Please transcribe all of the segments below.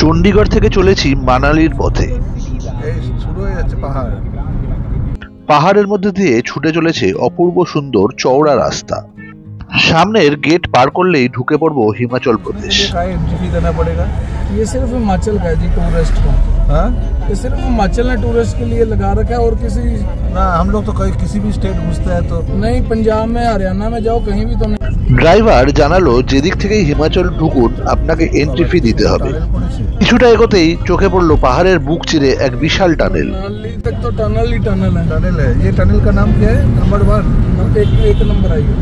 চণ্ডীগড় থেকে চলেছি মানালির পথে। শুরু হয়ে যাচ্ছে পাহাড়। পাহাড়ের মধ্যে দিয়ে ছুটে চলেছে অপূর্ব সুন্দর চওড়া রাস্তা। সামনের গেট পার করলেই ঢুকে পড়বো হিমাচল প্রদেশ। ये सिर्फ हिमाचल का है जी, टूरिस्ट का। हाँ, ये सिर्फ हिमाचल ने टूरिस्ट के लिए लगा रखा है और किसी ना, हम लोग तो कहीं किसी भी स्टेट घुसते हैं तो नहीं, पंजाब में हरियाणा में जाओ कहीं भी तो नहीं। ড্রাইভার জানালো যেদিক থেকেই হিমাচল ঢুকুন আপনাকে এন্ট্রি ফি দিতে হবে। কিছুটা এগোতেই চোখে পড়লো পাহাড়ের বুক চিরে এক বিশাল টানেল। मनाली तक तो टनल ही टनल है। टनल है, ये टनल का नाम क्या है? नंबर 1, एक नंबर आएगा।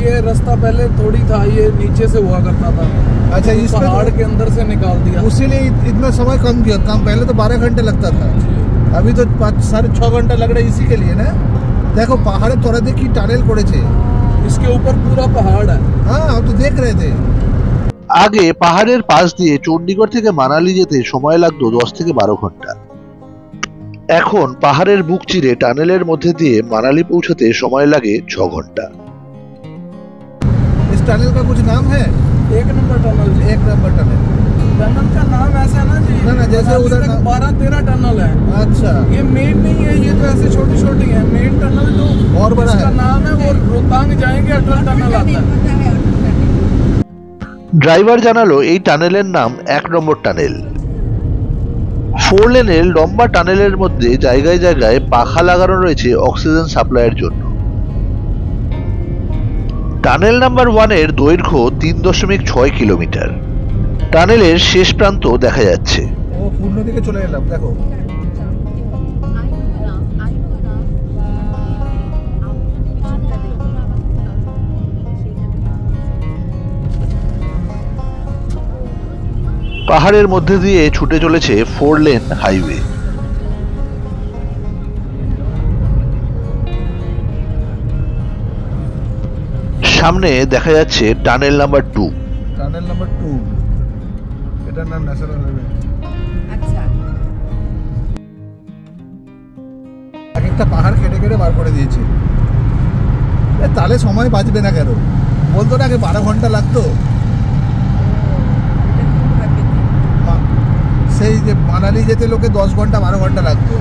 ये रास्ता पहले थोड़ी था, ये नीचे से हुआ करता था। अच्छा, इस पहाड़ के अंदर से निकाल दिया, उसीलिए इतना समय कम किया। काम पहले तो 12 घंटे लगता था, अभी तो 5-6 घंटा लग रहा है इसी के लिए ना। देखो पहाड़े थोड़ा देखी टानेल करेছে, इसके ऊपर पूरा पहाड़ है। हाँ, हम तो देख रहे थे। আগে পাহাড়ের পাশ দিয়ে চণ্ডীগড় থেকে মানালি যেতে সময় লাগতো 10 থেকে 12 ঘন্টা। এখন পাহাড়ের বুক চিরে টানেলের মধ্যে দিয়ে মানালি পৌঁছাতে সময় লাগে 6 ঘন্টা। इस टनल का कुछ नाम है? एक नंबर टनल। एक नंबर टनल। टनल का नाम ऐसा ना जी, ना जैसे उधर 12-13 टनल है। अच्छा, ये मेन नहीं है, ये तो ऐसे छोटी छोटी है। मेन टनल जो और बड़ा है, नाम है वो रोहतांग जाएंगे अटल टनल आता है। ড্রাইভার জানালো এই টানেলের নাম 1 নম্বর টানেল। 4 লেনের লম্বা টানেলের মধ্যে জায়গায় জায়গায় পাখা লাগানো রয়েছে অক্সিজেন সাপ্লাইয়ের জন্য। টানেল নাম্বার 1 এর দৈর্ঘ্য 3.6 কিলোমিটার। টানেলের শেষ প্রান্ত দেখা যাচ্ছে। ও পূর্ণ দিকে চলে এলাম, দেখো। পাহাড়ের মধ্যে দিয়ে ছুটে চলেছে 4 লেন হাইওয়ে। সামনে দেখা যাচ্ছে টানেল নাম্বার 2। টানেল নাম্বার 2, এটার নাম ন্যাশনাল হাইওয়ে। আচ্ছা, একটা পাহাড় কেটে কেটে বার করে দিয়েছে। তাহলে সময় বাঁচবে না কেন? বলতো না আগে 12 ঘন্টা লাগতো। সেই যে মানালি যেতে লোকে 10 ঘন্টা 12 ঘন্টা লাগতো,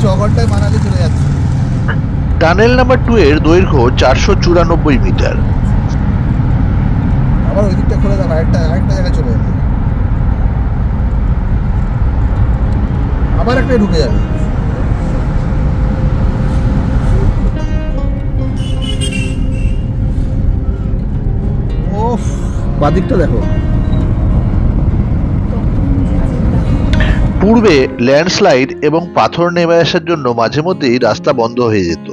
6 ঘন্টায় মানালি চলে যাচ্ছে। টানেল নাম্বার 2 এর দৈর্ঘ্য 494 মিটার। আবার ওই দিকটা খুলে দাও, আরেকটা জায়গায় চলে যাবে, আবার একটা ঢুকে যাবে। ওফ, বাদিকটা দেখো। পূর্বে ল্যান্ডস্লাইড এবং পাথর নেমে আসার জন্য মাঝে মধ্যেই রাস্তা বন্ধ হয়ে যেত।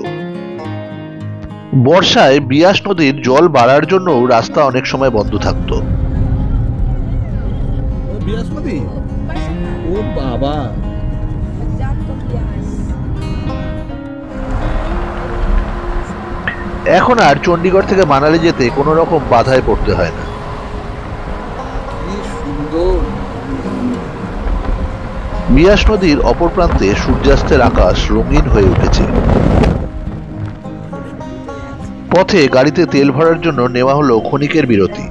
বর্ষায় বিয়াস নদীর জল বাড়ার জন্য রাস্তা অনেক সময় বন্ধ থাকতো। বিয়াস নদী, ও বাবা। এখন আর চণ্ডীগড় থেকে মানালি যেতে কোনো রকম বাধায় পড়তে হয় না। বিয়াস নদীর অপর প্রান্তে সূর্যাস্তের আকাশ রঙিন হয়ে উঠেছে। পথে গাড়িতে তেল ভরার জন্য নেওয়া হলো ক্ষণিকের বিরতি।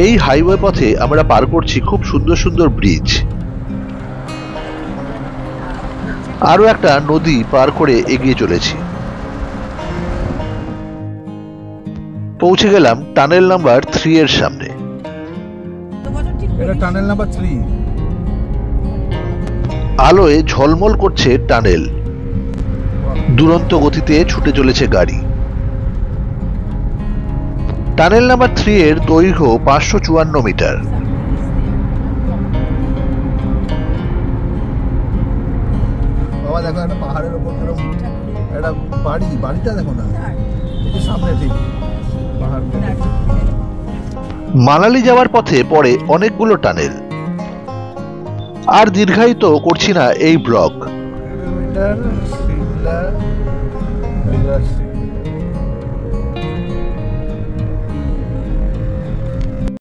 এই হাইওয়ে পথে আমরা পার করছি খুব সুন্দর সুন্দর ব্রিজ। আরো একটা নদী পার করে এগিয়ে চলেছি। পৌঁছে গেলাম টানেল নাম্বার 3 এর সামনে। এটা টানেল নাম্বার 3। আলোয় ঝলমল করছে টানেল। দুরন্ত গতিতে ছুটে চলেছে গাড়ি। টানেল নাম্বার 3 এর দৈর্ঘ্য 554 মিটার। বাবা দেখো, একটা পাহাড়ের উপর একটা বাড়িটা দেখো না, সামনে ঠিক পাহাড়। মানালি যাওয়ার পথে পড়ে অনেকগুলো টানেল। আর দীর্ঘায়িত করছি না এই ব্লগ।